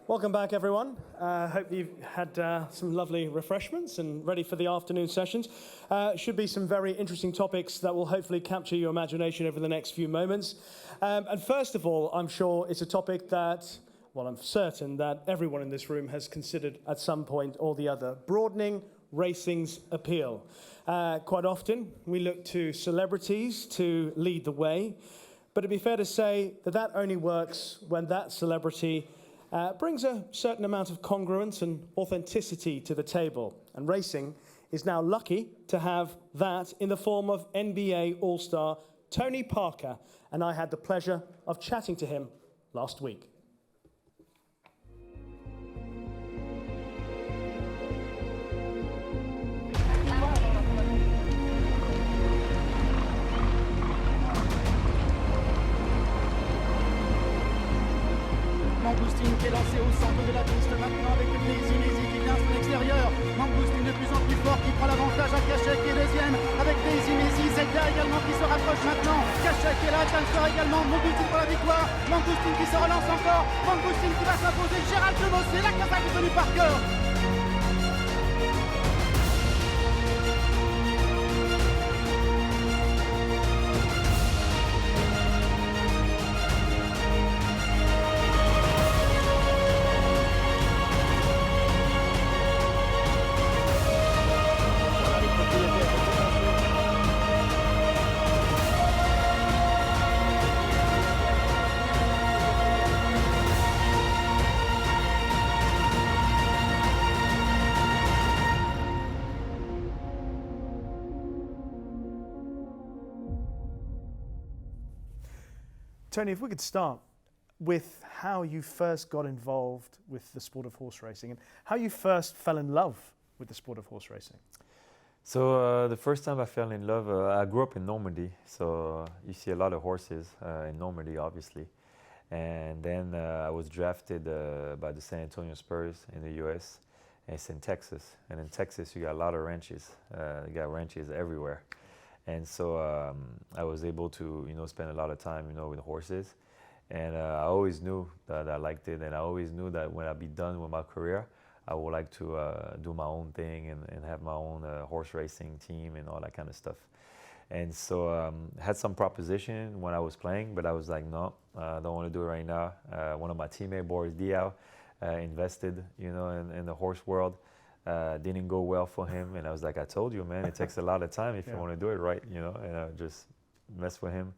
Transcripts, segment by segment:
Welcome back, everyone. Hope you've had some lovely refreshments and ready for the afternoon sessions. Should be some very interesting topics that will hopefully capture your imagination over the next few moments. And first of all, I'm sure it's a topic that, well, I'm certain that everyone in this room has considered at some point or the other: broadening racing's appeal. Quite often, we look to celebrities to lead the way, but it'd be fair to say that that only works when that celebrity brings a certain amount of congruence and authenticity to the table. And racing is now lucky to have that in the form of NBA All-Star Tony Parker. And I had the pleasure of chatting to him last week. Mangoustine qui est lancé au centre de la piste maintenant avec une Daisy qui vient sur l'extérieur. Mangoustine de plus en plus fort qui prend l'avantage à Cachet qui est deuxième avec Daisy, Zeta également qui se rapproche maintenant. Cachet qui est là, Tansor également. Mangoustine pour la victoire. Mangoustine qui se relance encore. Mangoustine qui va s'imposer. Gérald Chenot, c'est la casaque de Tony Parker. Tony, if we could start with how you first got involved with the sport of horse racing and how you first fell in love with the sport of horse racing. So the first time I fell in love, I grew up in Normandy, so you see a lot of horses in Normandy, obviously. And then I was drafted by the San Antonio Spurs in the U.S. And it's in Texas. And in Texas, you got a lot of ranches. You got ranches everywhere. And so I was able to, spend a lot of time, with horses. And I always knew that I liked it. And I always knew that when I'd be done with my career, I would like to do my own thing and have my own horse racing team and all that kind of stuff. And so I had some proposition when I was playing, but I was like, no, I don't want to do it right now. One of my teammates, Boris Diaw, invested, in the horse world. Didn't go well for him, and I was like, I told you, man, it takes a lot of time if you want to do it right, and I just messed with him.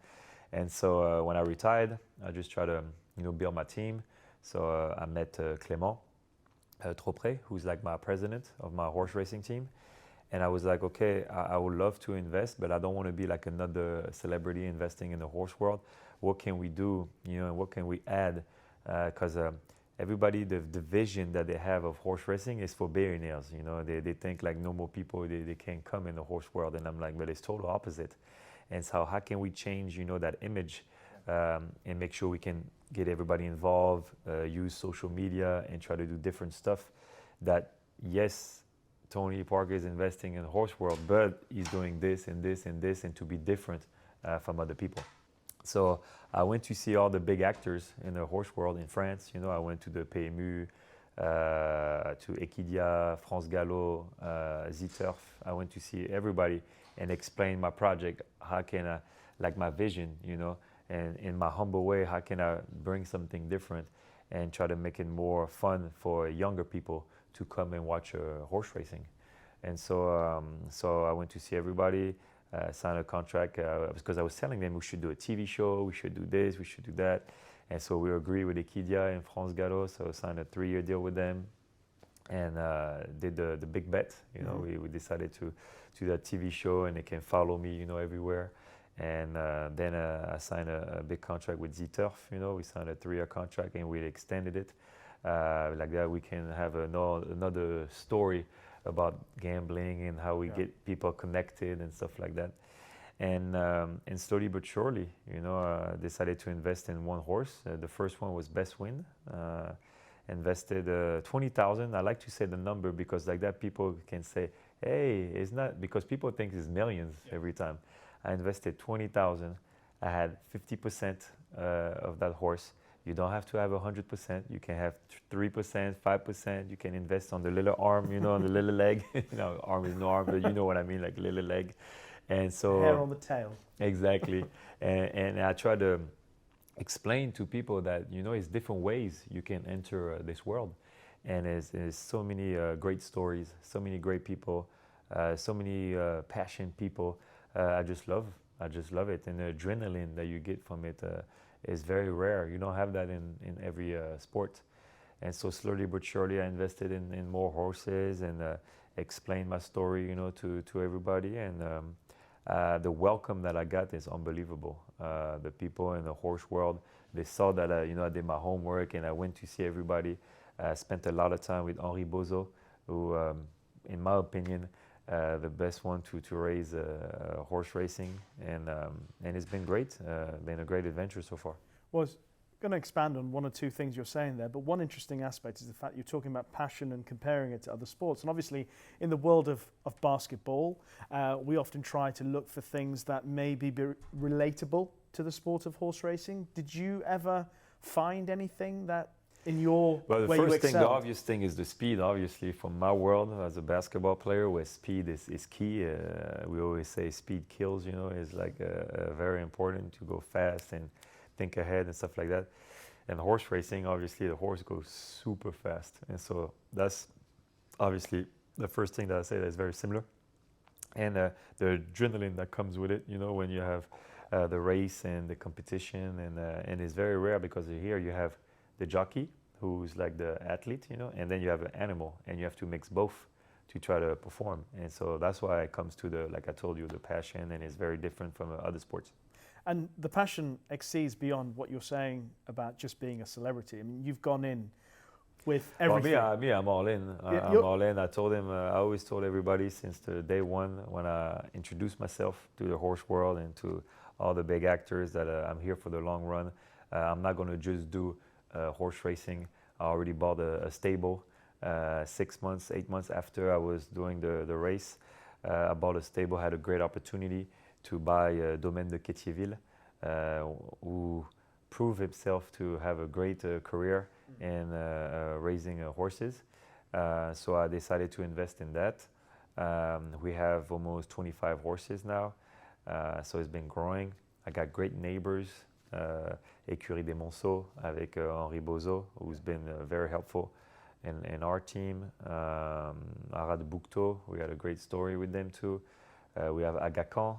And so when I retired, I just tried to, build my team. So I met Clément Tropré, who's like my president of my horse racing team. And I was like, okay, I would love to invest, but I don't want to be like another celebrity investing in the horse world. What can we do, and what can we add? Because everybody, the vision that they have of horse racing is for billionaires. They think like normal people, they can't come in the horse world. And I'm like, but it's total opposite. And so how can we change, that image and make sure we can get everybody involved, use social media and try to do different stuff that, yes, Tony Parker is investing in the horse world, but he's doing this and this and this and to be different from other people. So I went to see all the big actors in the horse world in France. I went to the PMU, to Equidia, France Gallo, Z-Turf. I went to see everybody and explain my project. How can I, like my vision, and in my humble way, how can I bring something different and try to make it more fun for younger people to come and watch horse racing. And so, so I went to see everybody. Signed a contract because I was telling them we should do a TV show, we should do this, we should do that. And so we agreed with Equidia and France Gallo, so signed a 3-year deal with them and did the big bet. We decided to do that TV show and they can follow me, everywhere. And then I signed a big contract with Z-Turf. We signed a 3-year contract and we extended it. Like that we can have another story about gambling and how we get people connected and stuff like that. And slowly but surely, decided to invest in one horse. The first one was Best Wind. Invested 20,000. I like to say the number because like that people can say, hey, it's not, because people think it's millions every time. I invested 20,000. I had 50% of that horse. You don't have to have 100%. You can have 3%, 5%. You can invest on the little arm, on the little leg. Arm is no arm, but you know what I mean, like little leg. And so hair on the tail. Exactly. and I try to explain to people that it's different ways you can enter this world, and there's so many great stories, so many great people, so many passionate people. I just love it, and the adrenaline that you get from it is very rare. You don't have that in every sport. And so slowly but surely I invested in more horses and explained my story to everybody, and the welcome that I got is unbelievable. The people in the horse world, they saw that I did my homework and I went to see everybody. I spent a lot of time with Henri Bozo, who, in my opinion, the best one to raise horse racing, and it's been great. Been a great adventure so far. Well, I was going to expand on one or two things you're saying there, but one interesting aspect is the fact you're talking about passion and comparing it to other sports. And obviously, in the world of basketball, we often try to look for things that may be relatable to the sport of horse racing. Did you ever find anything that in your well, the where you first thing, the excelled? obvious thing is the speed. Obviously, from my world as a basketball player, where speed is key. We always say speed kills. Is like very important to go fast and think ahead and stuff like that. And horse racing, obviously, the horse goes super fast, and so that's obviously the first thing that I say that is very similar. And the adrenaline that comes with it, when you have the race and the competition, and it's very rare because here you have the jockey, who's like the athlete, and then you have an animal, and you have to mix both to try to perform. And so that's why it comes to like I told you, the passion, and it's very different from other sports. And the passion exceeds beyond what you're saying about just being a celebrity. I mean, you've gone in with everything. Well, me, I'm all in. I'm all in. I told him, I always told everybody since the day one when I introduced myself to the horse world and to all the big actors that I'm here for the long run. I'm not going to just do horse racing. I already bought a stable 6 months, 8 months after I was doing the race. I bought a stable, had a great opportunity to buy Domaine de Quétiéville, who proved himself to have a great career in raising horses. So I decided to invest in that. We have almost 25 horses now, so it's been growing. I got great neighbors. Écurie des Monceaux avec Henri Bozo, who's been very helpful in our team. Arad Boukto, we had a great story with them too. We have Agacan,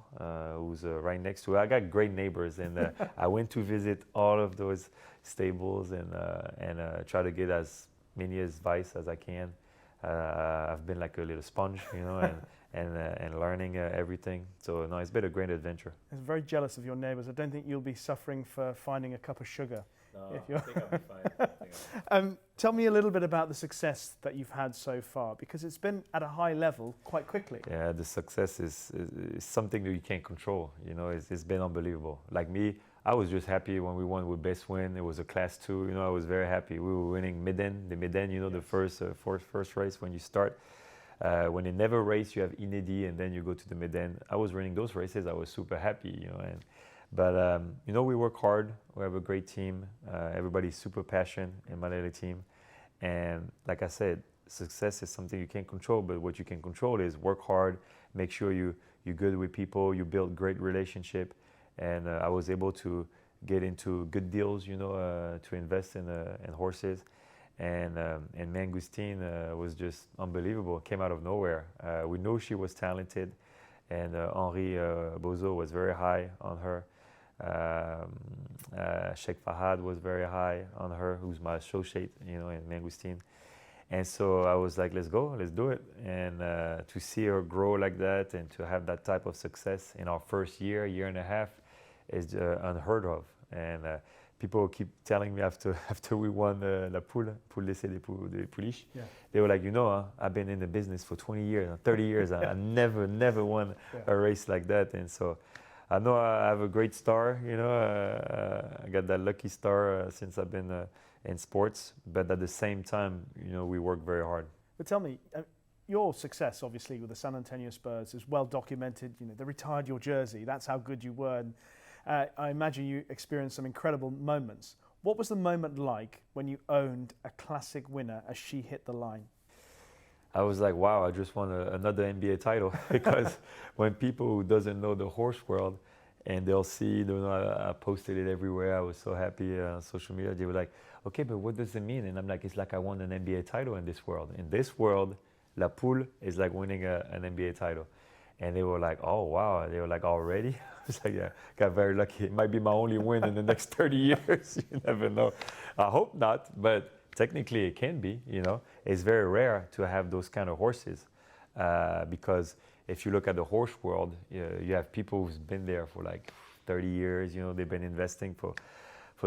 who's right next to it. I got great neighbors, and I went to visit all of those stables and try to get as many advice as I can. I've been like a little sponge, and learning everything. So no, it's been a great adventure. I'm very jealous of your neighbours. I don't think you'll be suffering for finding a cup of sugar. No, If I you're think I'll be fine. Tell me a little bit about the success that you've had so far, because it's been at a high level quite quickly. Yeah, the success is something that you can't control. It's been unbelievable. Like me, I was just happy when we won with Best Win. It was a Class 2. I was very happy. We were winning the Méden, the first race when you start. When you never race, you have Inédit, and then you go to the Méden. I was running those races. I was super happy, But we work hard. We have a great team. Everybody's super passionate in my little team. And like I said, success is something you can't control, but what you can control is work hard, make sure you're good with people, you build great relationship. And I was able to get into good deals, to invest in horses. And Mangustine was just unbelievable. Came out of nowhere. We knew she was talented, and Henri Bozo was very high on her. Sheikh Fahad was very high on her, who's my associate, in Mangustine. And so I was like, let's go, let's do it. And to see her grow like that and to have that type of success in our first year and a half is unheard of. And people keep telling me after we won La Poule d'essai des Pouliches, they were like, I've been in the business for 20 years, 30 years. I never won a race like that. And so I know I have a great star, I got that lucky star since I've been in sports, but at the same time, we work very hard. But tell me, your success, obviously, with the San Antonio Spurs is well documented. They retired your jersey. That's how good you were. And I imagine you experienced some incredible moments. What was the moment like when you owned a classic winner as she hit the line? I was like, wow, I just won another NBA title. Because when people who doesn't know the horse world and they'll see, you know, I posted it everywhere. I was so happy on social media. They were like, okay, but what does it mean? And I'm like, it's like I won an NBA title in this world. In this world, La Poule is like winning an NBA title. And they were like, oh, wow. They were like, already? I was like, yeah, got very lucky. It might be my only win in the next 30 years. You never know. I hope not, but technically it can be, you know. It's very rare to have those kind of horses because if you look at the horse world, you have people who's been there for like 30 years, you know, they've been investing for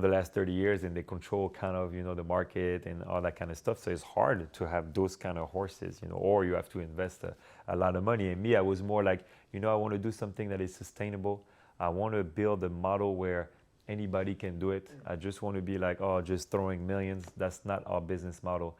the last 30 years and they control kind of, you know, the market and all that kind of stuff. So it's hard to have those kind of horses, you know, or you have to invest a lot of money. And me, I was more like, you know, I want to do something that is sustainable. I want to build a model where anybody can do it. I just want to be like, oh, just throwing millions. That's not our business model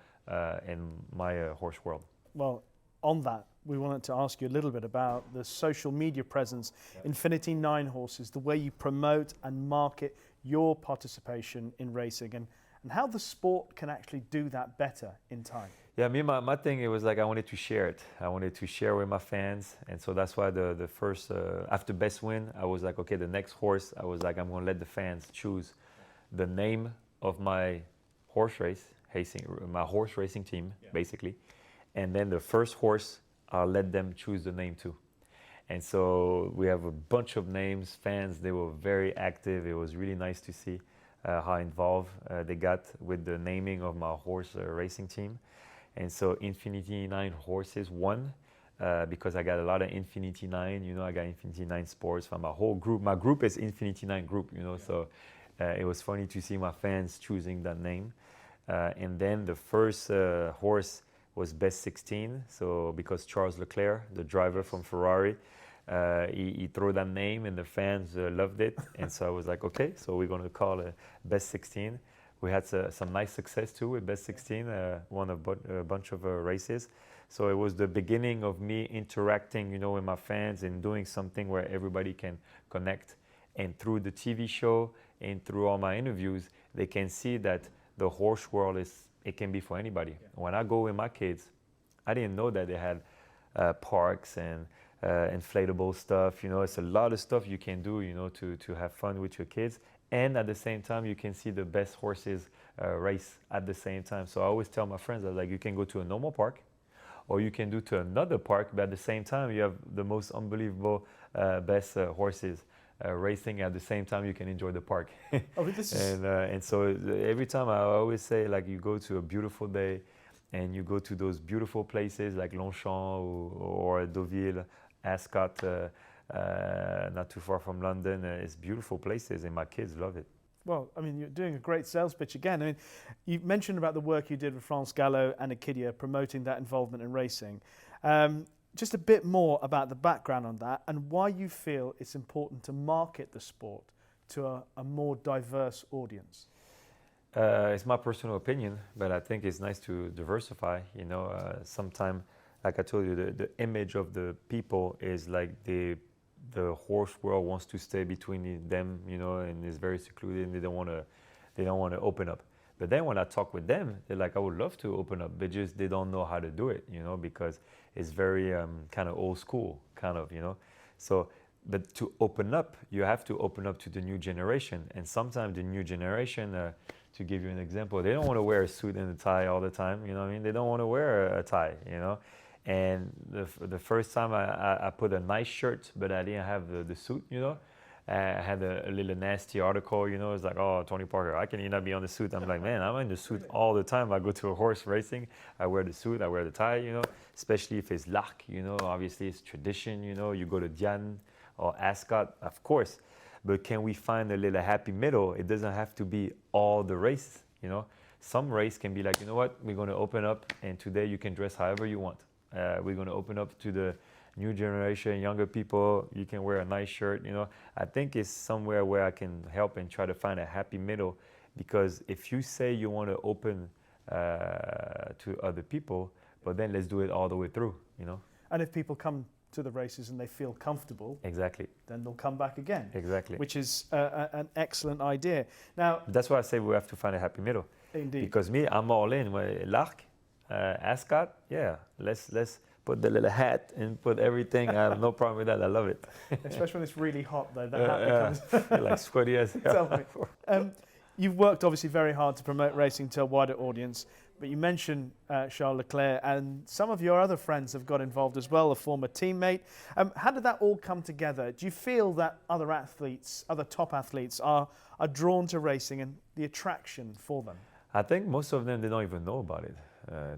in my horse world. Well, on that, we wanted to ask you a little bit about the social media presence, Infinity 9 Horses, the way you promote and market your participation in racing and how the sport can actually do that better in time. Yeah, me, my thing, it was like I wanted to share it. I wanted to share with my fans. And so that's why the first, after best win, I was like, okay, the next horse, I was like, I'm going to let the fans choose the name of my horse race, my horse racing team, basically. And then the first horse, I'll let them choose the name too. And so we have a bunch of names, fans, they were very active. It was really nice to see how involved they got with the naming of my horse racing team. And so Infinity 9 Horses won because I got a lot of Infinity 9, you know, I got Infinity 9 Sports from my whole group. My group is Infinity 9 group, you know, so it was funny to see my fans choosing that name. And then the first horse was Best 16, so because Charles Leclerc, the driver from Ferrari, he threw that name and the fans loved it. And so I was like, okay, so we're going to call it Best 16. We had some nice success too with Best 16, won a bunch of races. So it was the beginning of me interacting, you know, with my fans and doing something where everybody can connect. And through the TV show and through all my interviews, they can see that the horse world it can be for anybody. Yeah. When I go with my kids, I didn't know that they had parks and inflatable stuff. You know, it's a lot of stuff you can do, you know, to have fun with your kids. And at the same time, you can see the best horses race at the same time. So I always tell my friends, that like, you can go to a normal park or you can do to another park, but at the same time, you have the most unbelievable best horses racing. At the same time, you can enjoy the park. Oh, this is... And so every time I always say, like, you go to a beautiful day and you go to those beautiful places like Longchamp or Deauville, Ascot, not too far from London. It's beautiful places and my kids love it. Well, I mean, you're doing a great sales pitch again. I mean, you mentioned about the work you did with France Gallo and Equidia, promoting that involvement in racing. Just a bit more about the background on that and why you feel it's important to market the sport to a more diverse audience. It's my personal opinion, but I think it's nice to diversify. You know, sometimes, like I told you, the image of the people is like the horse world wants to stay between them, you know, and is very secluded, and they don't want to open up. But then when I talk with them, they're like, I would love to open up, but just they don't know how to do it, you know, because it's very kind of old school, kind of, you know. So, but to open up, you have to open up to the new generation. And sometimes the new generation, to give you an example, they don't want to wear a suit and a tie all the time, you know what I mean? They don't want to wear a tie, you know. And the first time I put a nice shirt, but I didn't have the suit, you know. I had a little nasty article, you know, it's like, oh, Tony Parker, how can you not be on the suit? I'm like, man, I'm in the suit all the time. I go to a horse racing, I wear the suit, I wear the tie, you know, especially if it's l'Arc, you know, obviously it's tradition, you know, you go to Diane or Ascot, of course, but can we find a little happy middle? It doesn't have to be all the race, you know. Some race can be like, you know what, we're going to open up and today you can dress however you want. We're going to open up to the new generation, younger people. You can wear a nice shirt, you know. I think it's somewhere where I can help and try to find a happy middle, because if you say you want to open to other people, but then let's do it all the way through, you know. And if people come to the races and they feel comfortable, Exactly. then they'll come back again. Exactly. Which is an excellent idea. Now, That's why I say we have to find a happy middle. indeed. Because me, I'm all in. L'Arc, Ascot, yeah, let's put the little hat and put everything. I have no problem with that. I love it. Especially when it's really hot, though. The hat becomes. You're like sweaty as hell. Tell me. You've worked obviously very hard to promote racing to a wider audience, but you mentioned Charles Leclerc, and some of your other friends have got involved as well, a former teammate. How did that all come together? Do you feel that other athletes, other top athletes, are drawn to racing and the attraction for them? I think most of them, they don't even know about it,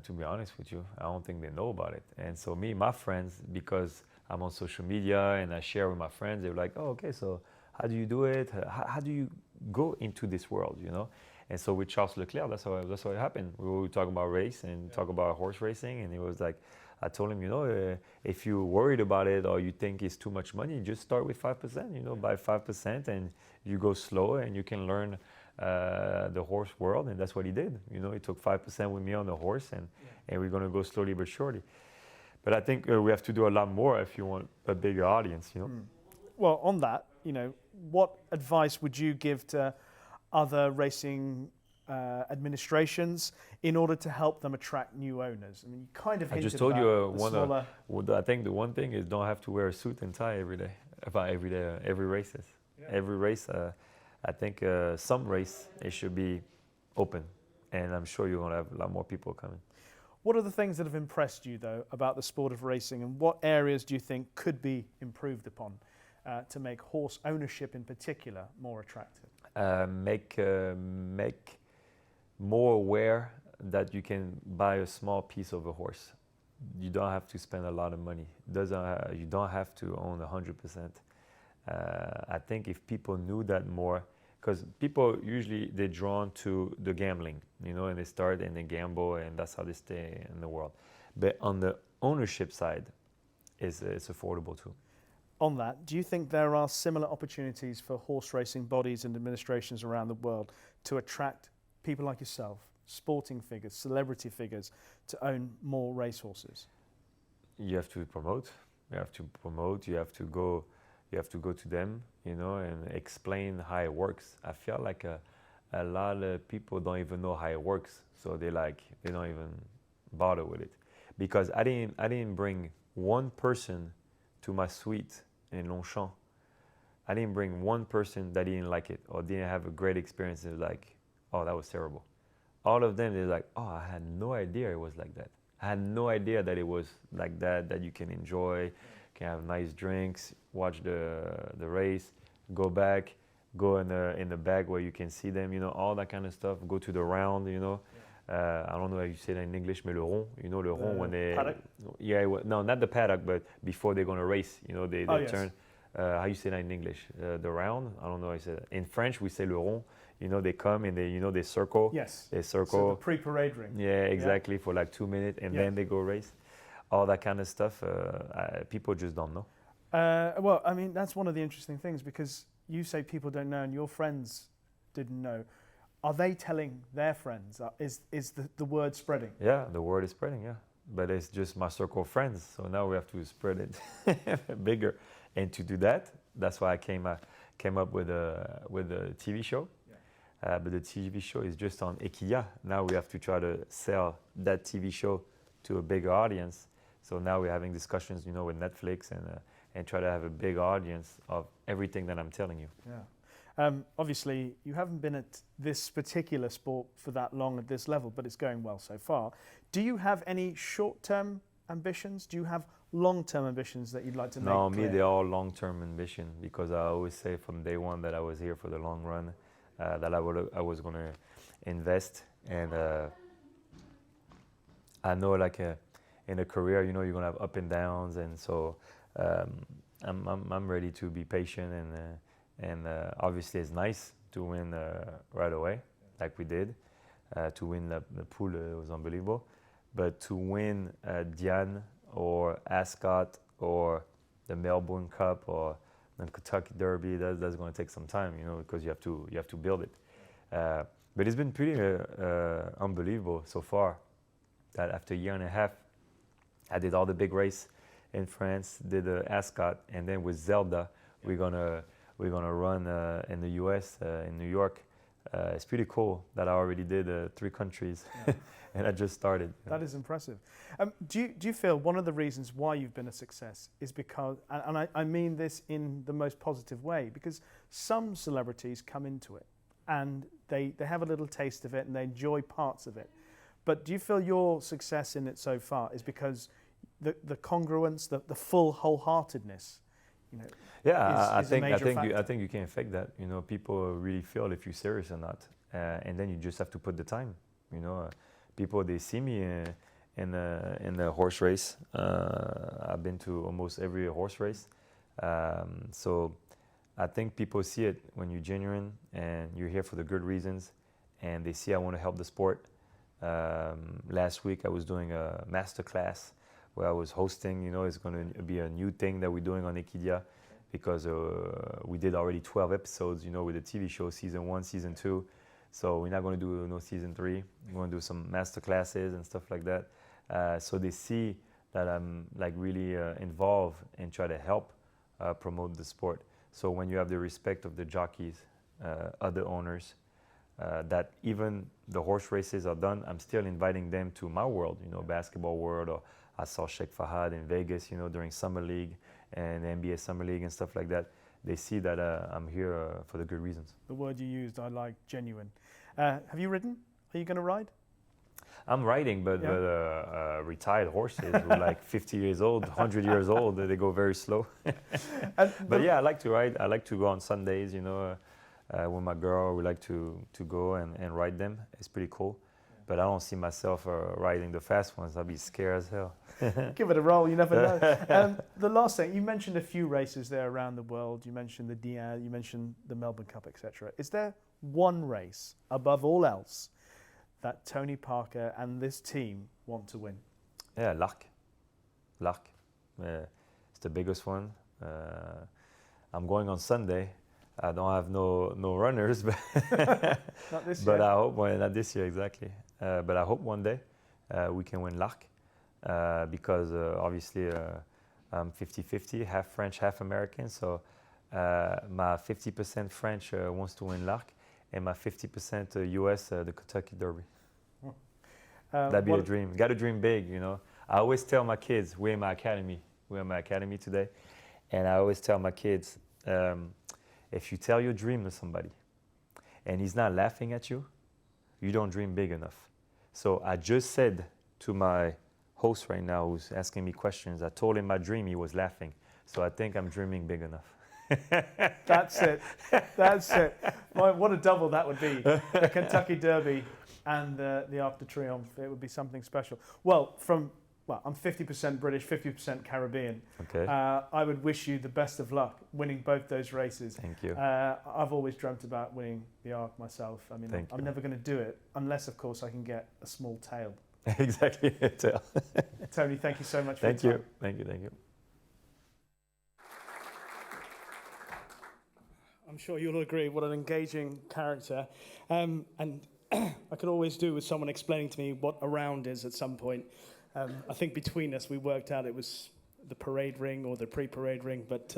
to be honest with you. I don't think they know about it. And so me, my friends, because I'm on social media and I share with my friends, they're like, oh, okay, so how do you do it? How do you go into this world, you know? And so with Charles Leclerc, that's how it happened. We were talking about race and talk about horse racing, and he was like, I told him, you know, if you're worried about it or you think it's too much money, just start with 5%, you know, buy 5% and you go slow and you can learn the horse world. And that's what he did. You know, he took 5% with me on the horse, and we're going to go slowly but surely. But I think we have to do a lot more if you want a bigger audience, you know. Well, on that, you know, what advice would you give to other racing administrations in order to help them attract new owners? I mean, you kind of I hinted just told about you, I think the one thing is don't have to wear a suit and tie every day, every races. Yeah. Every race, I think some race, it should be open, and I'm sure you're going to have a lot more people coming. What are the things that have impressed you, though, about the sport of racing, and what areas do you think could be improved upon to make horse ownership in particular more attractive? Make more aware that you can buy a small piece of a horse. You don't have to spend a lot of money. You don't have to own 100%. I think if people knew that more, because people usually they're drawn to the gambling, you know, and they start and they gamble, and that's how they stay in the world. But on the ownership side, it's affordable too. On that, do you think there are similar opportunities for horse racing bodies and administrations around the world to attract people like yourself, sporting figures, celebrity figures, to own more racehorses? You have to promote. You have to promote. You have to go to them, you know, and explain how it works. I feel like a lot of people don't even know how it works, so they don't even bother with it. Because I didn't bring one person to my suite in Longchamp. I didn't bring one person that didn't like it or didn't have a great experience. It was like, oh, that was terrible. All of them, they're like, oh, I had no idea it was like that. I had no idea that it was like that you can enjoy, can have nice drinks, watch the race, go back, go in the back where you can see them, you know, all that kind of stuff. Go to the round, you know. I don't know how you say that in English, mais le rond, you know, le rond when they... Paddock? Yeah, no, not the paddock, but before they're going to race, you know, they yes. turn... how you say that in English? The round? I don't know how you say that. In French, we say le rond. You know, they come and they circle. Yes. They circle. So the pre-parade ring. Yeah, exactly, for like 2 minutes, and then they go race. All that kind of stuff, people just don't know. Well, I mean, that's one of the interesting things, because you say people don't know and your friends didn't know. Are they telling their friends? Is the word spreading? Yeah, the word is spreading, yeah. But it's just my circle of friends, so now we have to spread it bigger. And to do that, that's why I came up with a TV show. Yeah. But the TV show is just on IFHA. Now we have to try to sell that TV show to a bigger audience. So now we're having discussions, you know, with Netflix and try to have a big audience of everything that I'm telling you. Yeah. Obviously, you haven't been at this particular sport for that long at this level, but it's going well so far. Do you have any short-term ambitions? Do you have long-term ambitions that you'd like to make No, clear? me, they're all long-term ambition, because I always say from day one that I was here for the long run, that I was going to invest. And I know, like, in a career, you know, you're going to have up and downs. And so I'm ready to be patient, and obviously it's nice to win right away, like we did. To win the pool was unbelievable. But to win Diane or Ascot or the Melbourne Cup or the Kentucky Derby, that's going to take some time, you know, because you have to build it. But it's been pretty unbelievable so far. That after a year and a half, I did all the big race in France, did Ascot, and then with Zelda, we're gonna run in the U.S. In New York. It's pretty cool that I already did 3 countries, and I just started. That is impressive. Do you feel one of the reasons why you've been a success is because, and I mean this in the most positive way, because some celebrities come into it and they have a little taste of it and they enjoy parts of it. But do you feel your success in it so far is because the congruence, the full wholeheartedness, you know? Yeah, I is a major think factor? you can fake that. You know, people really feel if you're serious or not, and then you just have to put the time. You know, people they see me in the horse race. I've been to almost every horse race, so I think people see it when you're genuine and you're here for the good reasons, and they see I want to help the sport. Last week I was doing a master class where I was hosting. You know, it's going to be a new thing that we're doing on Equidia, because we did already 12 episodes, you know, with the TV show, season 1, season 2. So we're not going to do no season 3. We're going to do some master classes and stuff like that. So they see that I'm like really involved and try to help promote the sport. So when you have the respect of the jockeys, other owners, that even the horse races are done, I'm still inviting them to my world, you know, basketball world. Or I saw Sheikh Fahad in Vegas, you know, during Summer League and the NBA Summer League and stuff like that. They see that I'm here for the good reasons. The word you used, I like, genuine. Have you ridden? Are you going to ride? I'm riding, but retired horses who are like 50 years old, 100 years old, they go very slow. But yeah, I like to ride. I like to go on Sundays, you know, with my girl. We like to go and ride them. It's pretty cool. But I don't see myself riding the fast ones. I'll be scared as hell. Give it a roll, you never know. The last thing, you mentioned a few races there around the world. You mentioned the Diaz, you mentioned the Melbourne Cup, etc. Is there one race above all else that Tony Parker and this team want to win? Yeah, L'Arc. It's the biggest one. I'm going on Sunday. I don't have no runners, but Not this but year. I hope, well, not this year exactly. But I hope one day we can win L'Arc, because obviously I'm 50-50, half French, half American. So my 50% French wants to win L'Arc, and my 50% US, the Kentucky Derby. That'd be a dream. Got to dream big, you know. I always tell my kids, we're in my academy today, and I always tell my kids, if you tell your dream to somebody and he's not laughing at you, you don't dream big enough. So I just said to my host right now who's asking me questions, I told him my dream, he was laughing. So I think I'm dreaming big enough. That's it. That's it. What a double that would be. The Kentucky Derby and the Arc de Triomphe. It would be something special. Well, I'm 50% British, 50% Caribbean. Okay. I would wish you the best of luck winning both those races. Thank you. I've always dreamt about winning the Arc myself. I mean, Thank I'm you. never going to do it unless, of course, I can get a small tail. Exactly. Tony, thank you so much for your time. Thank you. I'm sure you'll agree, what an engaging character. And I could always do with someone explaining to me what a round is at some point. I think between us we worked out it was the parade ring or the pre-parade ring, but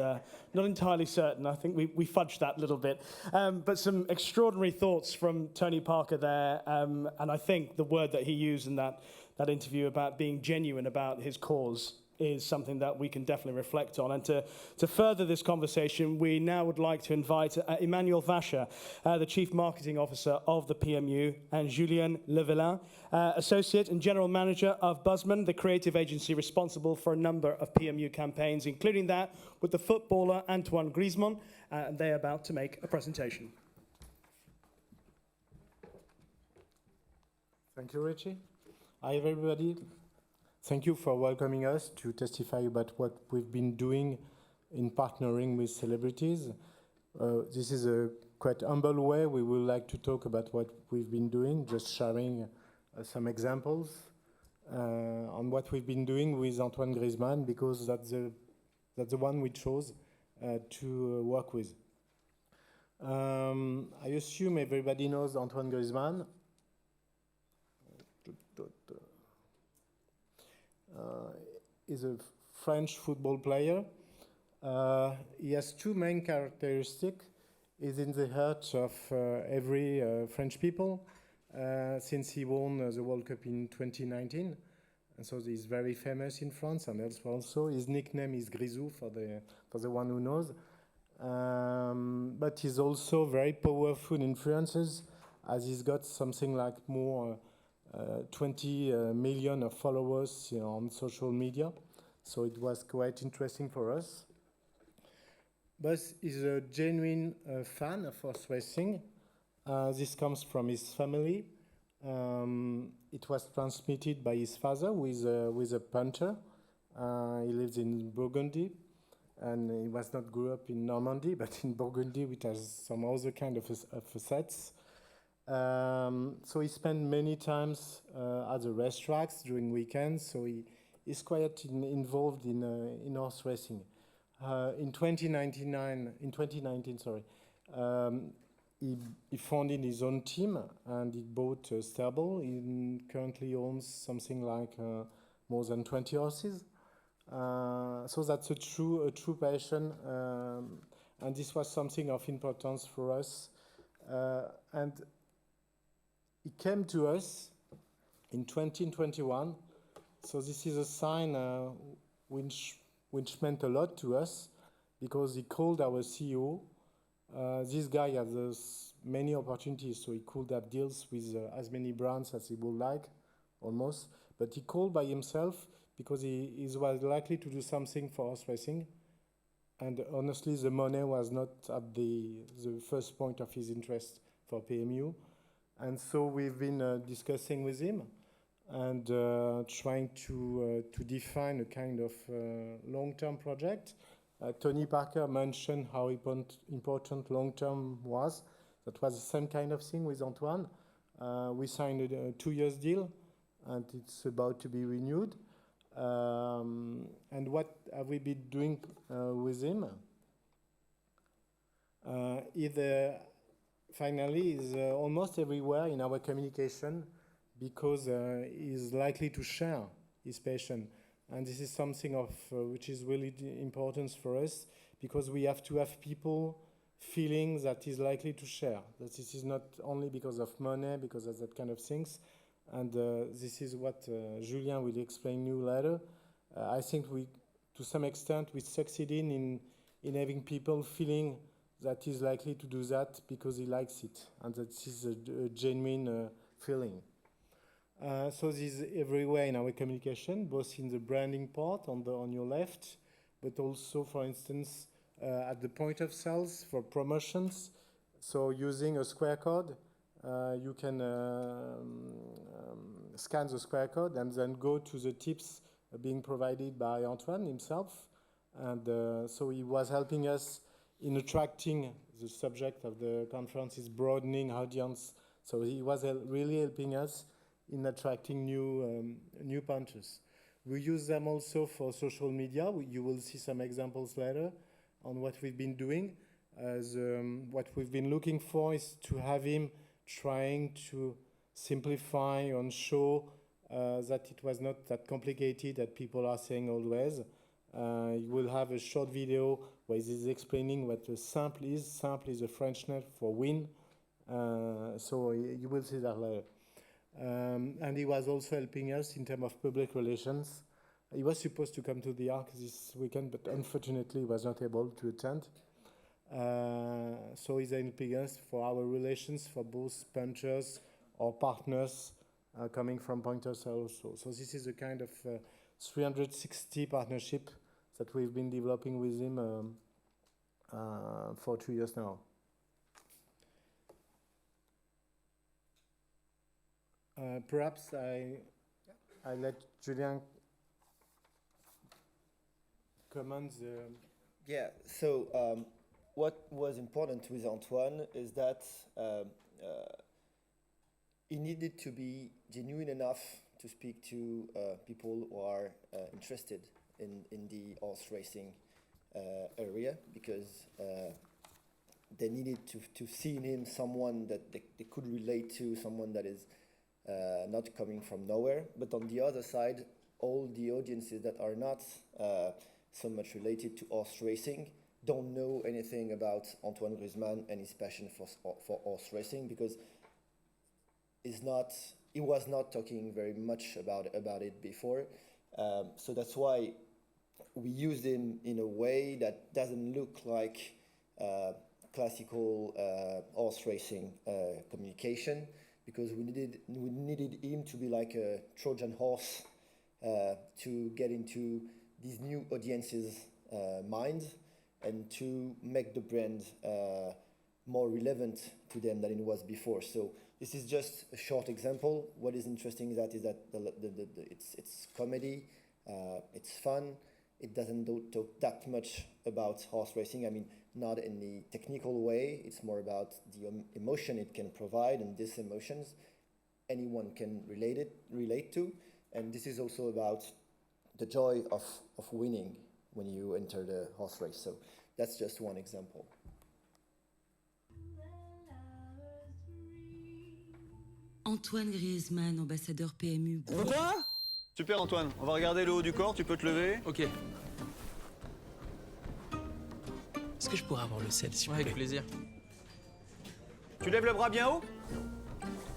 not entirely certain. I think we fudged that a little bit. But some extraordinary thoughts from Tony Parker there, and I think the word that he used in that interview about being genuine about his cause is something that we can definitely reflect on. And to further this conversation, we now would like to invite Emmanuel Vacher, the Chief Marketing Officer of the PMU, and Julien Levelin, Associate and General Manager of Buzzman, the creative agency responsible for a number of PMU campaigns, including that with the footballer Antoine Griezmann, and they're about to make a presentation. Thank you, Richie. Hi, everybody. Thank you for welcoming us to testify about what we've been doing in partnering with celebrities. This is a quite humble way. We would like to talk about what we've been doing, just sharing some examples on what we've been doing with Antoine Griezmann, because that's the one we chose to work with. I assume everybody knows Antoine Griezmann. Is a French football player. He has two main characteristics. He's in the heart of every French people since he won the World Cup in 2019. And so he's very famous in France and elsewhere also. His nickname is Grisou for the one who knows. But he's also very powerful influences, as he's got something like more 20 million of followers on social media. So it was quite interesting for us. Buzz is a genuine fan of horse racing. This comes from his family. It was transmitted by his father, who is with a punter. He lives in Burgundy, and he was not grew up in Normandy, but in Burgundy, which has some other kind of assets. So he spent many times at the racetracks during weekends. So he is quite involved in horse racing. In 2019, he founded his own team and he bought a stable. He currently owns something like more than 20 horses. So that's a true passion, and this was something of importance for us. And he came to us in 2021. So this is a sign which meant a lot to us, because he called our CEO. This guy has many opportunities, so he could have deals with as many brands as he would like, almost. But he called by himself because he was likely to do something for horse racing. And honestly, the money was not at the first point of his interest for PMU. And so we've been discussing with him and trying to define a kind of long-term project. Tony Parker mentioned how important long-term was. That was the same kind of thing with Antoine. We signed a 2-year deal, and it's about to be renewed. And what have we been doing with him? Finally, is almost everywhere in our communication, because he's likely to share his passion. And this is something of which is really important for us, because we have to have people feeling that he's likely to share. That this is not only because of money, because of that kind of things. And this is what Julien will explain you later. I think to some extent, we succeeded in having people feeling that he's likely to do that because he likes it, and that this is a genuine feeling. So this is everywhere in our communication, both in the branding part on your left, but also, for instance, at the point of sales for promotions. So using a QR code, you can scan the QR code and then go to the tips being provided by Antoine himself. And so he was helping us in attracting the subject of the conference is broadening audience. So he was really helping us in attracting new punters. We use them also for social media. You will see some examples later on what we've been doing. What we've been looking for is to have him trying to simplify and show that it was not that complicated that people are saying always. You will have a short video where he's explaining what a simple is. Simple is a French name for win. So you will see that later. And he was also helping us in terms of public relations. He was supposed to come to the ARC this weekend, but unfortunately he was not able to attend. So he's helping us for our relations for both punters or partners coming from pointers also. So this is a kind of 360 partnership that we've been developing with him for 2 years now. Perhaps I let Julien comment the... Yeah, so what was important with Antoine is that he needed to be genuine enough to speak to people who are interested in the horse racing area, because they needed to see in him someone that they could relate to, someone that is not coming from nowhere. But on the other side, all the audiences that are not so much related to horse racing don't know anything about Antoine Griezmann and his passion for horse racing, because he was not talking very much about it before. So that's why we used him in a way that doesn't look like classical horse racing communication, because we needed him to be like a Trojan horse to get into these new audiences' minds and to make the brand more relevant to them than it was before. So this is just a short example. What is interesting is that it's comedy, it's fun. It doesn't talk that much about horse racing. I mean, not in the technical way. It's more about the emotion it can provide, and these emotions anyone can relate to. And this is also about the joy of winning when you enter the horse race. So that's just one example. Antoine Griezmann, ambassadeur PMU. Quoi? Super Antoine, on va regarder le haut du corps, tu peux te lever? Ok. Est-ce que je pourrais avoir le sel, s'il vous plaît? Avec plaisir. Tu lèves le bras bien haut?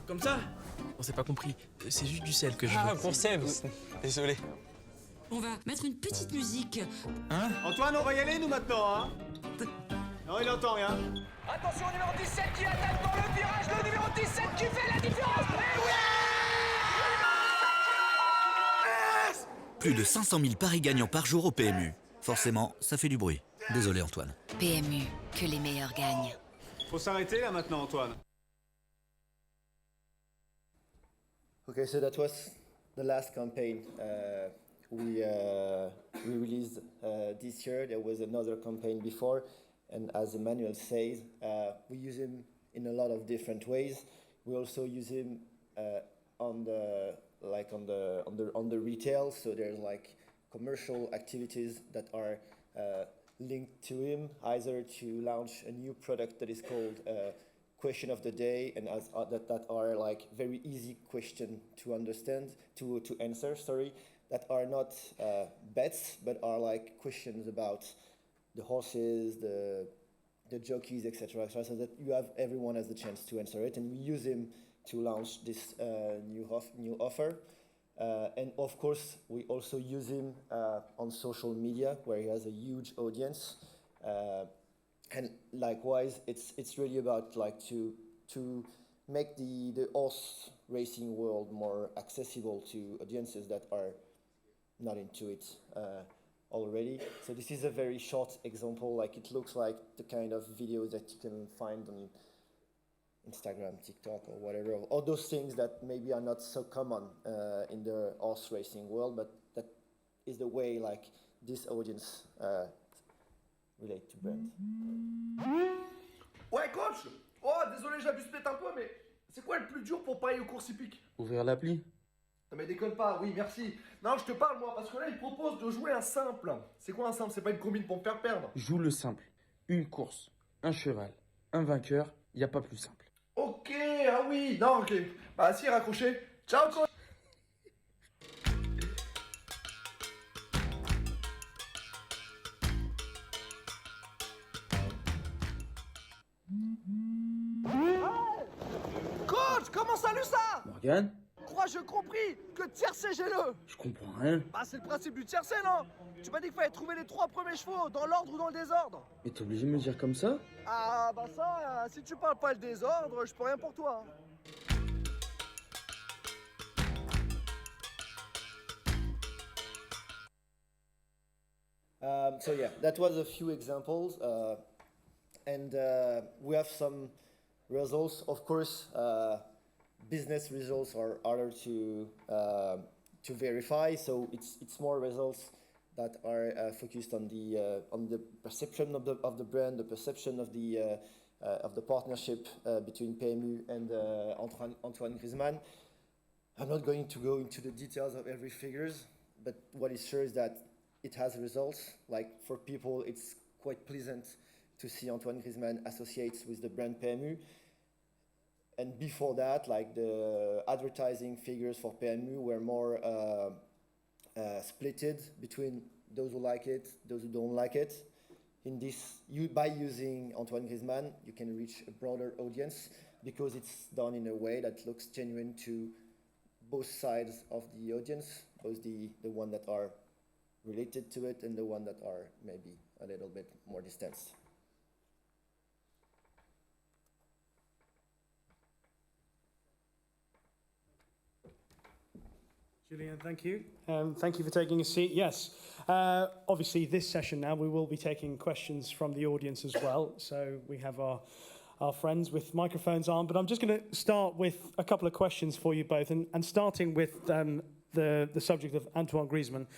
Comme ça? On s'est pas compris. C'est juste du sel que je Ah, veux. pour Seb. Désolé. On va mettre une petite musique. Hein? Antoine, on va y aller nous maintenant, hein? Non, il entend rien. Attention au numéro 17 qui attaque dans le virage, le numéro 17 qui fait la différence. Plus de 500 000 paris gagnants par jour au PMU. Forcément, ça fait du bruit. Désolé Antoine. PMU, que les meilleurs gagnent. Faut s'arrêter là maintenant Antoine. Okay, so that was the last campaign we released this year. There was another campaign before, and as the manual says, we use him in a lot of different ways. We also use him on the retail. So there's like commercial activities that are linked to him, either to launch a new product that is called Question of the Day, and that are like very easy question to understand, to answer, sorry, that are not bets, but are like questions about the horses, the jockeys, etc., so that everyone has the chance to answer it. And we use him to launch this new offer. And of course, we also use him on social media, where he has a huge audience. And likewise, it's really about like to make the horse racing world more accessible to audiences that are not into it already. So this is a very short example. Like, it looks like the kind of videos that you can find on Instagram, TikTok, or whatever. All those things that maybe are not so common in the horse racing world, but that is the way like this audience relate to brand. Ouais, coach. Oh, désolé, j'abuse peut-être un peu, mais c'est quoi le plus dur pour parier aux courses hippiques? Ouvrir l'appli. Non mais déconne pas, oui, merci. Non, je te parle moi, parce que là, il propose de jouer un simple. C'est quoi un simple? C'est pas une combine pour me faire perdre. Joue le simple. Une course, un cheval, un vainqueur, y a pas plus simple. Ok, ah oui, non, ok. Bah si, raccroché. Ciao, coach. Coach, comment ça lu ça? Morgane? Crois, j'ai compris que tiercé, j'ai le. Je comprends rien. Bah c'est le principe du tiercé, non? Tu m'as dit qu'il fallait trouver les 3 premiers chevaux, dans l'ordre ou dans le désordre. Mais t'es obligé de me dire comme ça? Ah bah ça, si tu parles pas le désordre, je peux rien pour toi. So yeah, that was a few examples, and we have some results. Of course, business results are harder to verify. So it's more results that are focused on the perception of the brand, the perception of the partnership between PMU and Antoine Griezmann. I'm not going to go into the details of every figures, but what is sure is that it has results. Like, for people, it's quite pleasant to see Antoine Griezmann associates with the brand PMU. And before that, like, the advertising figures for PMU were more splitted between those who like it, those who don't like it. In this, by using Antoine Griezmann, you can reach a broader audience because it's done in a way that looks genuine to both sides of the audience, both the one that are related to it and the one that are maybe a little bit more distanced. Julien, thank you. Thank you for taking a seat. Yes, obviously this session now we will be taking questions from the audience as well. So we have our friends with microphones on, but I'm just going to start with a couple of questions for you both, and starting with the subject of Antoine Griezmann.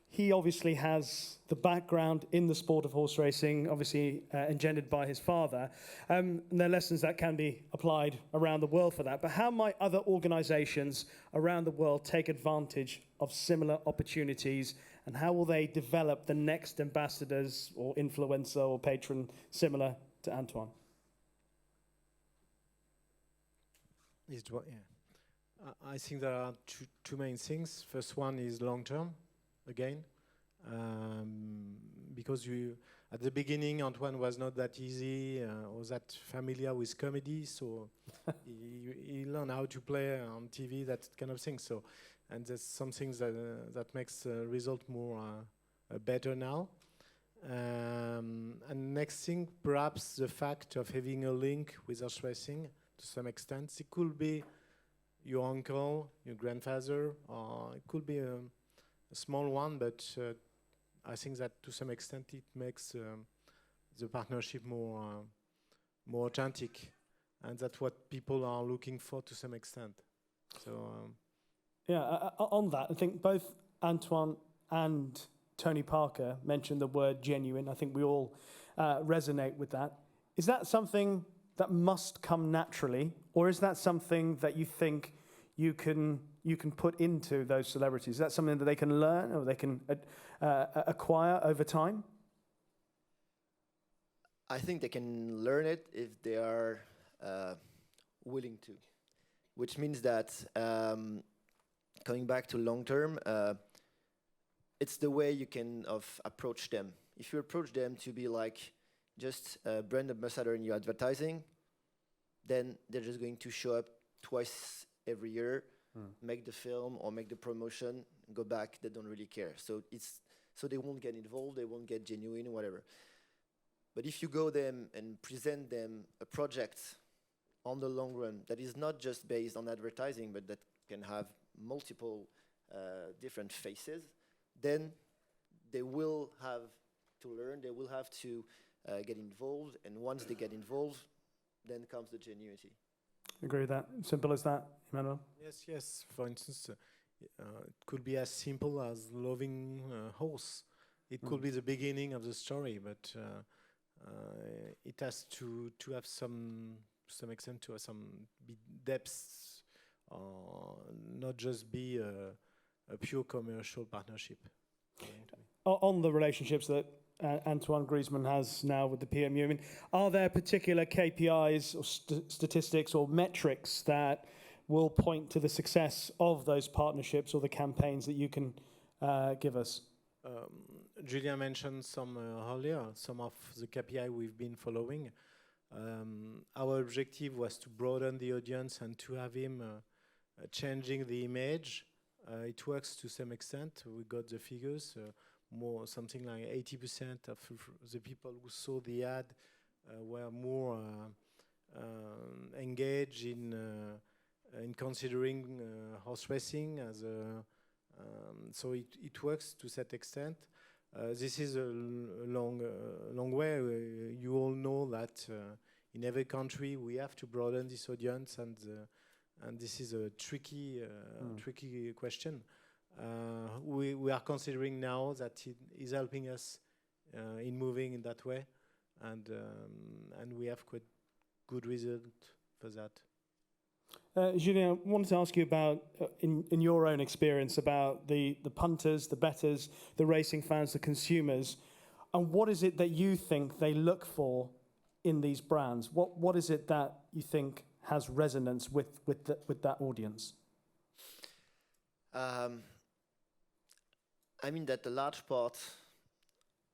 He obviously has the background in the sport of horse racing, obviously engendered by his father. And there are lessons that can be applied around the world for that. But how might other organizations around the world take advantage of similar opportunities? And how will they develop the next ambassadors or influencer or patron similar to Antoine? I think there are two main things. First one is long term. Again, because at the beginning Antoine was not that easy or that familiar with comedy, so he learned how to play on TV, that kind of thing. So, and there's some things that makes the result more better now. And next thing, perhaps the fact of having a link with horse racing to some extent. It could be your uncle, your grandfather, or it could be a small one, but I think that to some extent it makes the partnership more authentic, and that's what people are looking for to some extent. So on that, I think both Antoine and Tony Parker mentioned the word genuine. I think we all resonate with that. Is that something that must come naturally, or is that something that you think you can put into those celebrities? Is that something that they can learn or they can acquire over time? I think they can learn it if they are willing to, which means that coming back to long term, it's the way you can approach them. If you approach them to be like just a brand ambassador in your advertising, then they're just going to show up twice every year, make the film or make the promotion, go back. They don't really care. So they won't get involved. They won't get genuine, whatever. But if you go them and present them a project on the long run that is not just based on advertising, but that can have multiple different faces, then they will have to learn. They will have to get involved. And once they get involved, then comes the genuinity. Agree with that. Simple as that, Emmanuel? Yes. For instance, it could be as simple as loving a horse. It could be the beginning of the story, but it has to have some extent, to have some depth, not just be a pure commercial partnership. On the relationships that Antoine Griezmann has now with the PMU, I mean, are there particular KPIs or statistics or metrics that will point to the success of those partnerships or the campaigns that you can give us? Julien mentioned some earlier, some of the KPI we've been following. Our objective was to broaden the audience and to have him changing the image. It works to some extent. We got the figures. More something like 80% of the people who saw the ad were more engaged in considering horse racing as a. So it works to that extent. This is a long way. You all know that in every country we have to broaden this audience, and this is a tricky question. We are considering now that it is helping us in moving in that way, and we have quite good result for that. Julien, I wanted to ask you about, in your own experience, about the punters, the bettors, the racing fans, the consumers, and what is it that you think they look for in these brands? What is it that you think has resonance with that audience? I mean that a large part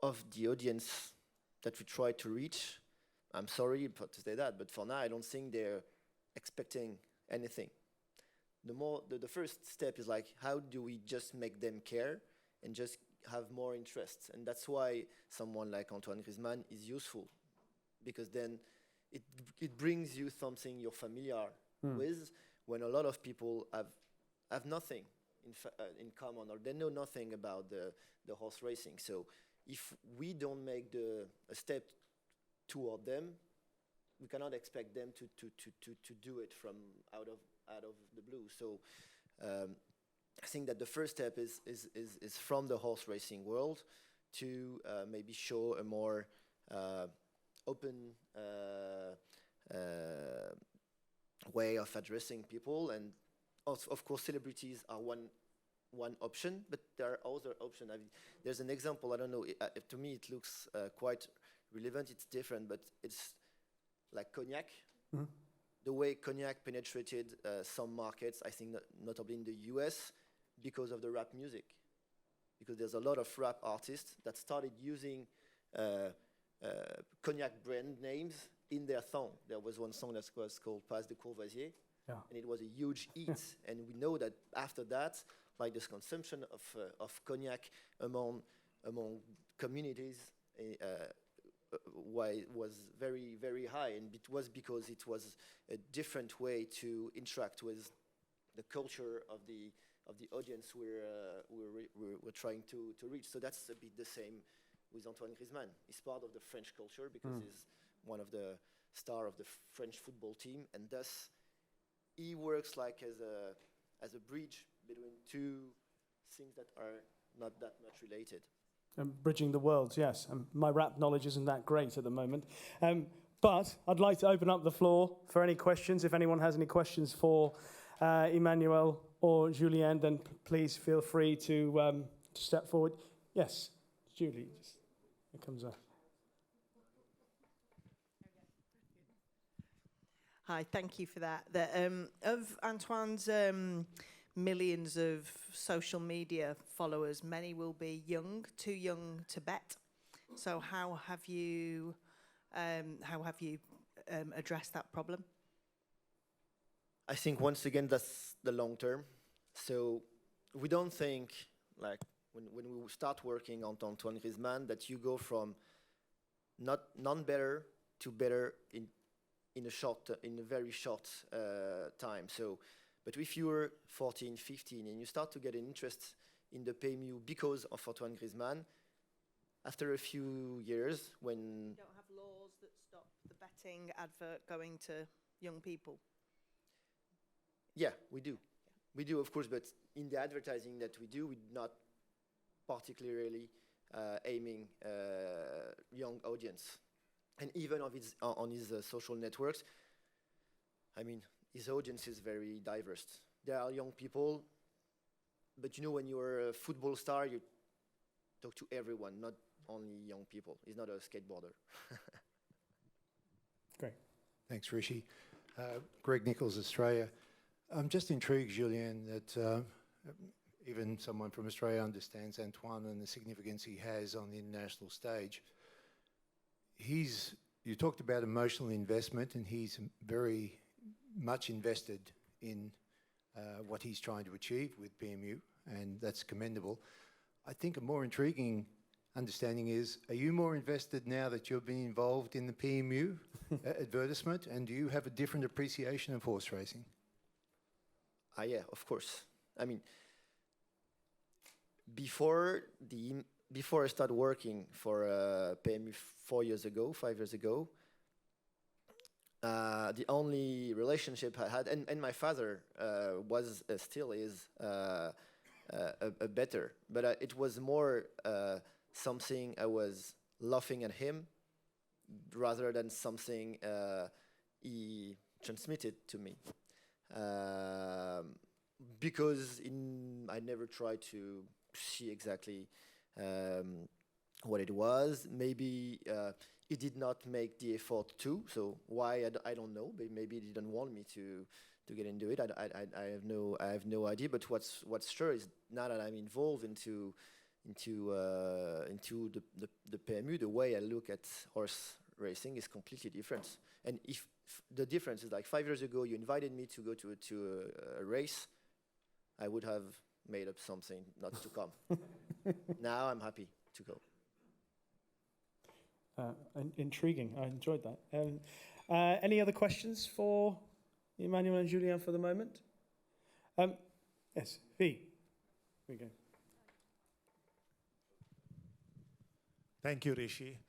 of the audience that we try to reach, I'm sorry to say that, but for now I don't think they're expecting anything. The first step is like, how do we just make them care and just have more interest? And that's why someone like Antoine Griezmann is useful, because then it brings you something you're familiar with, when a lot of people have nothing in common, or they know nothing about the horse racing. So if we don't make a step toward them, we cannot expect them to do it from out of the blue. So I think that the first step is from the horse racing world to maybe show a more open way of addressing people. And of course celebrities are one option, but there are other options. I mean, there's an example, I don't know, to me it looks quite relevant. It's different, but it's like cognac. The way cognac penetrated some markets, I think notably in the US, because of the rap music. Because there's a lot of rap artists that started using cognac brand names in their song. There was one song that was called Passe de Courvoisier, and it was a huge hit. And we know that after that, like this consumption of cognac among communities was very, very high, and it was because it was a different way to interact with the culture of the audience we're trying to reach. So that's a bit the same with Antoine Griezmann. He's part of the French culture because he's one of the star of the French football team, and thus he works like as a bridge between two things that are not that much related. Bridging the worlds, yes. My rap knowledge isn't that great at the moment. But I'd like to open up the floor for any questions. If anyone has any questions for Emmanuel or Julien, then please feel free to step forward. Yes, Julie, here comes up. Hi, thank you for that. Of Antoine's millions of social media followers, many will be too young to bet. So how have you addressed that problem? I think once again that's the long term. So we don't think like when we start working on Antoine Griezmann that you go from non-better to better in a very short time. So, but if you're 14, 15, and you start to get an interest in the PMU because of Antoine Griezmann, after a few years, when you don't have laws that stop the betting advert going to young people. Yeah, we do. We do, of course, but in the advertising that we do, we're not particularly aiming young audience. And even on his social networks, I mean, his audience is very diverse. There are young people, but you know, when you're a football star, you talk to everyone, not only young people. He's not a skateboarder. Great. Thanks, Rishi. Greg Nichols, Australia. I'm just intrigued, Julien, that even someone from Australia understands Antoine and the significance he has on the international stage. You talked about emotional investment, and he's very much invested in what he's trying to achieve with PMU, and that's commendable. I think a more intriguing understanding is, are you more invested now that you've been involved in the PMU advertisement, and do you have a different appreciation of horse racing? Yeah, of course. I mean, before I started working for PMU 5 years ago, the only relationship I had, and my father still is a better, but it was more something I was laughing at him rather than something he transmitted to me. Because I never tried to see exactly what it was. Maybe he did not make the effort too. So why I don't know. But maybe he didn't want me to get into it. I have no idea. But what's sure is now that I'm involved into the PMU, the way I look at horse racing is completely different. And if the difference is like 5 years ago, you invited me to go to a race, I would have made up something not to come. Now I'm happy to go. Intriguing. I enjoyed that. Any other questions for Emmanuel and Julien for the moment? Yes, V. Here we go. Thank you, Rishi.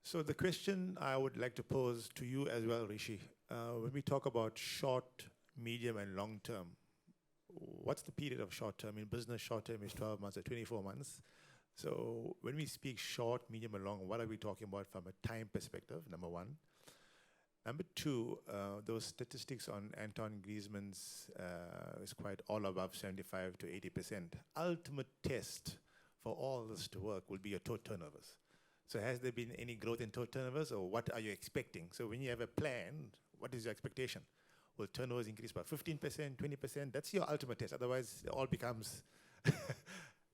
So the question I would like to pose to you as well, Rishi, when we talk about short, medium, and long term, what's the period of short term? In business, short term is 12 months or 24 months. So when we speak short, medium, and long, what are we talking about from a time perspective, number one? Number two, those statistics on Antoine Griezmann's is quite all above 75 to 80%. Ultimate test for all this to work will be your total turnovers. So has there been any growth in total turnovers, or what are you expecting? So when you have a plan, what is your expectation? Will turnovers increase by 15%, 20%? That's your ultimate test. Otherwise, it all becomes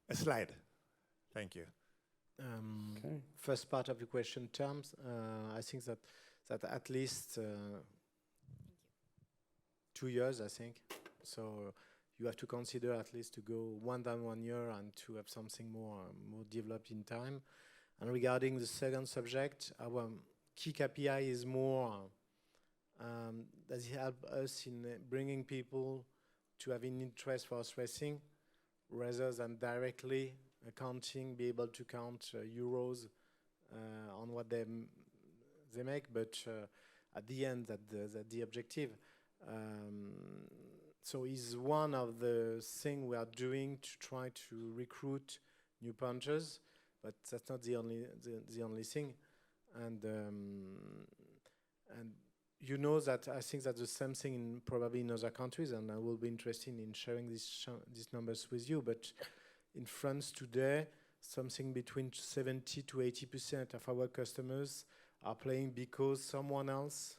a slide. Thank you. Okay. First part of your question, terms. I think that at least 2 years, I think. So you have to consider at least to go 1 year and to have something more developed in time. And regarding the second subject, our key KPI is more does it help us in bringing people to have an interest for horse racing rather than directly be able to count euros on what they make, but at the end, that's the objective. So it's one of the things we are doing to try to recruit new punchers, but that's not the only thing. And you know that I think that's the same thing probably in other countries, and I will be interested in sharing these numbers with you. But in France today, something between 70 to 80% of our customers are playing because someone else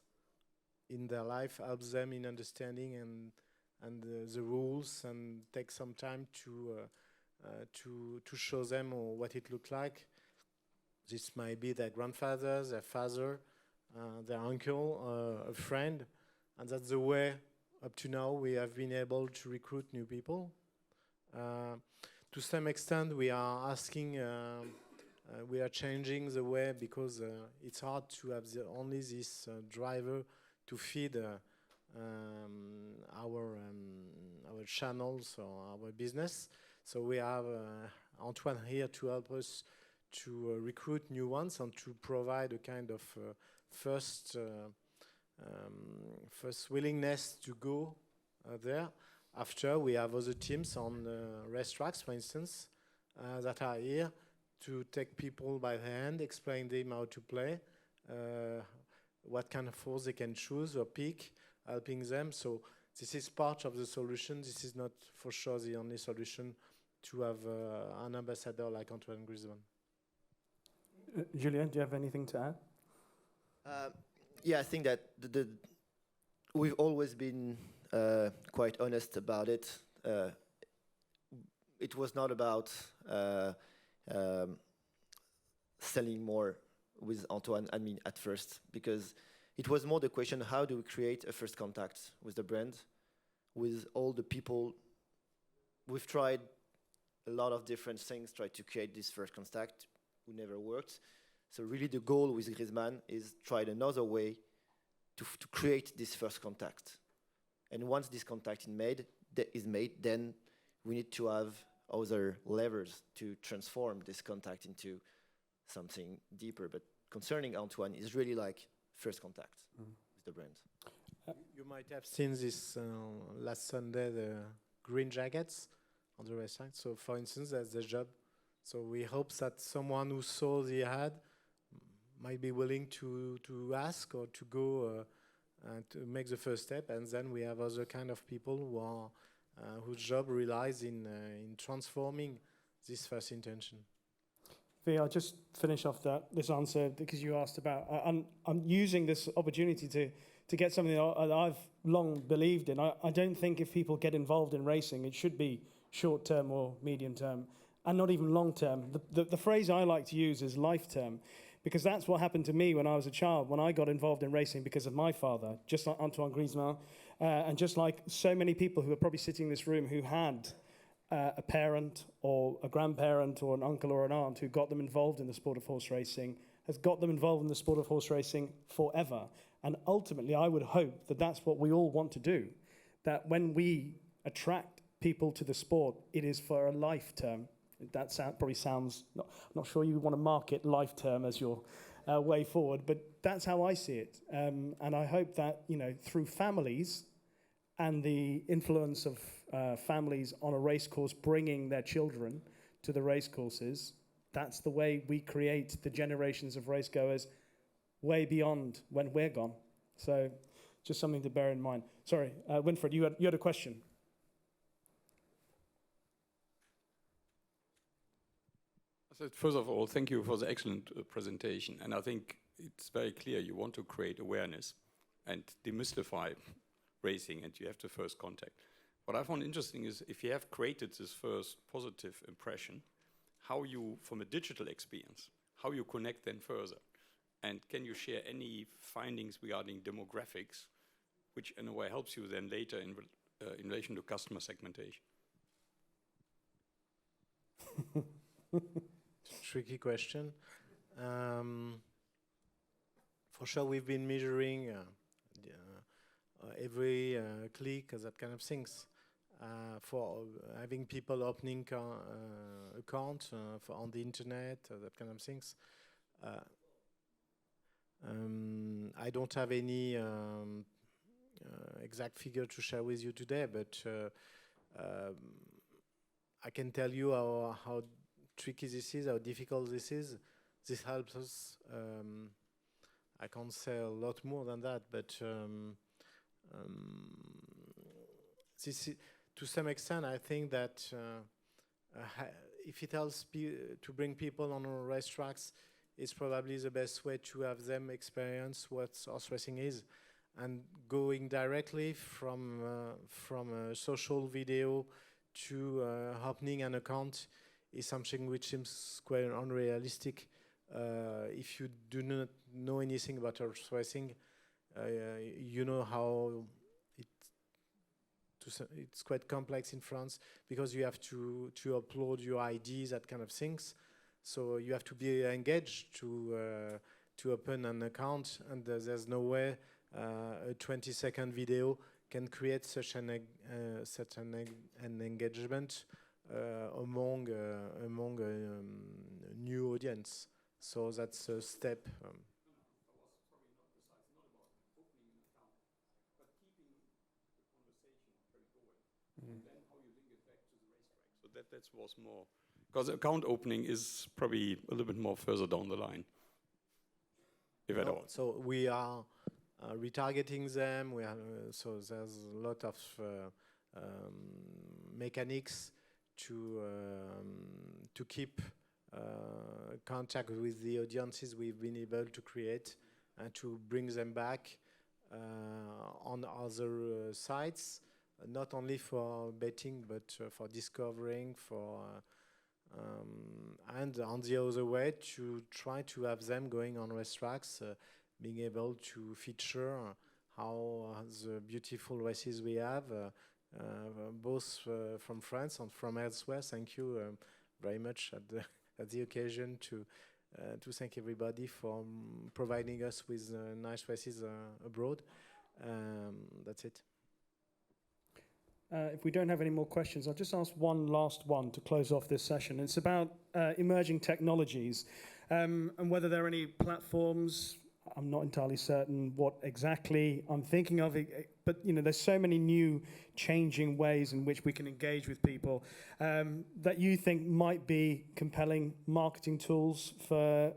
in their life helps them in understanding and the rules, and take some time to show them what it looks like. This might be their grandfather, their father, their uncle, a friend, and that's the way up to now we have been able to recruit new people. To some extent, we are asking, we are changing the way because it's hard to have only this driver to feed our channels or our business. So we have Antoine here to help us to recruit new ones and to provide a kind of first willingness to go there. After, we have other teams on racetracks, for instance, that are here to take people by the hand, explain them how to play, what kind of horse they can choose or pick, helping them. So this is part of the solution. This is not for sure the only solution to have an ambassador like Antoine Griezmann. Julien, do you have anything to add? Yeah, I think that we've always been quite honest about it. It was not about selling more with Antoine, I mean, at first, because it was more the question, how do we create a first contact with the brand, with all the people? We've tried a lot of different things, tried to create this first contact, who never worked. So really the goal with Griezmann is try another way to create this first contact. And once this contact is made, then we need to have other levers to transform this contact into something deeper. But concerning Antoine, is really like first contact with the brand. You might have seen this last Sunday, the green jackets on the racetrack. So for instance, that's the job. So we hope that someone who saw the ad might be willing to ask or to go to make the first step, and then we have other kind of people who are whose job relies in transforming this first intention. V, I'll just finish off this answer because you asked about. I'm using this opportunity to get something that I've long believed in. I don't think if people get involved in racing, it should be short term or medium term. and not even long term. The phrase I like to use is life term, because that's what happened to me when I was a child, when I got involved in racing because of my father, just like Antoine Griezmann, and just like so many people who are probably sitting in this room who had a parent or a grandparent or an uncle or an aunt who got them involved in the sport of horse racing, has got them involved in the sport of horse racing forever. And ultimately, I would hope that that's what we all want to do, that when we attract people to the sport, it is for a life term. That probably sounds, I'm not sure you want to market life term as your way forward, but that's how I see it. And I hope that, through families and the influence of families on a race course bringing their children to the race courses, that's the way we create the generations of race goers way beyond when we're gone. So just something to bear in mind. Sorry, Winfried, you had a question. First of all, thank you for the excellent presentation. And I think it's very clear you want to create awareness and demystify racing, and you have the first contact. What I found interesting is if you have created this first positive impression, how you, from a digital experience, how you connect then further. And can you share any findings regarding demographics, which in a way helps you then later in relation to customer segmentation? Tricky question. For sure, we've been measuring every click, that kind of things, for having people opening account on the internet, that kind of things. I don't have any exact figure to share with you today, but I can tell you how tricky this is, how difficult this is. This helps us. I can't say a lot more than that, but this is, to some extent, I think that if it helps to bring people on racetracks, it's probably the best way to have them experience what horse racing is. And going directly from a social video to opening an account is something which seems quite unrealistic. If you do not know anything about horse racing, you know how it's quite complex in France because you have to upload your IDs, that kind of things. So you have to be engaged to open an account, and there's no way a 20-second video can create such an engagement among new audience. So that's a step. So that was more, because account opening is probably a little bit more further down the line, if at all. So we are retargeting them. We have so there's a lot of mechanics to keep contact with the audiences we've been able to create and to bring them back on other sites, not only for betting but for discovering, and on the other way to try to have them going on racetracks, being able to feature how the beautiful races we have, both from France and from elsewhere. Thank you very much at the occasion to thank everybody for providing us with nice races abroad. That's it. If we don't have any more questions, I'll just ask one last one to close off this session. It's about emerging technologies and whether there are any platforms. I'm not entirely certain what exactly I'm thinking of, but there's so many new changing ways in which we can engage with people that you think might be compelling marketing tools for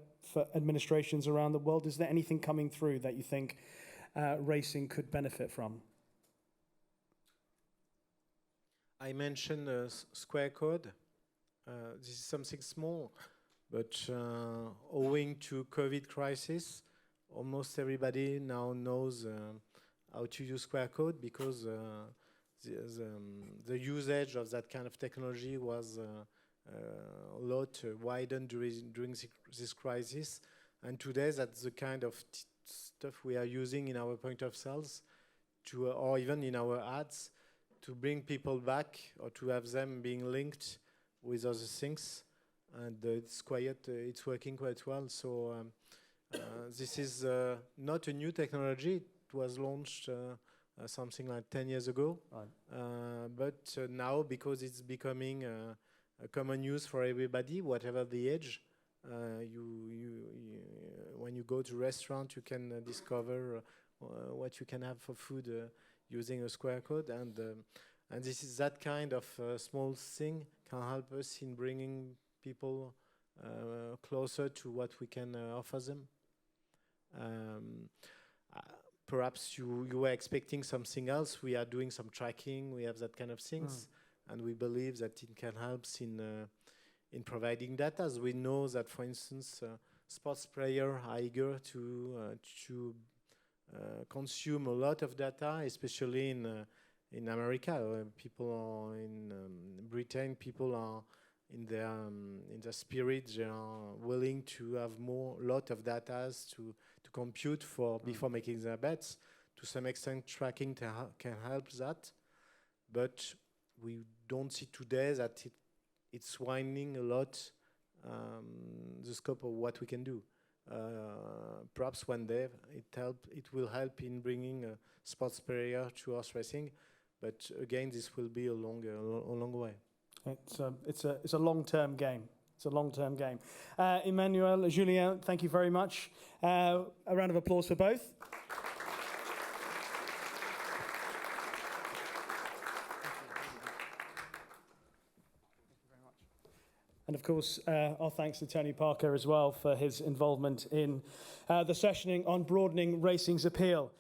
administrations around the world. Is there anything coming through that you think racing could benefit from? I mentioned Square Code. This is something small, but owing to COVID crisis, almost everybody now knows how to use QR code because the usage of that kind of technology was a lot widened during this crisis. And today, that's the kind of stuff we are using in our point of sales, to, or even in our ads, to bring people back or to have them being linked with other things. And it's working quite well. So this is not a new technology. It was launched something like 10 years ago. Right. But now, because it's becoming a common use for everybody, whatever the age, when you go to restaurant, you can discover what you can have for food using a QR code, and this is that kind of small thing can help us in bringing people closer to what we can offer them. Perhaps you were expecting something else. We are doing some tracking. We have that kind of things, and we believe that it can help in providing data. As we know that, for instance, sports players are eager to consume a lot of data, especially in America. People are in Britain. People are in their spirit. They are willing to have lot of data to compute before making their bets. To some extent, tracking can help that, but we don't see today that it's widening a lot the scope of what we can do. Perhaps one day it will help in bringing a sports player to horse racing, but again, this will be a long way. It's a long-term game. It's a long-term game. Emmanuel, Julien, thank you very much. A round of applause for both. And of course, our thanks to Tony Parker as well for his involvement in the sessioning on broadening racing's appeal.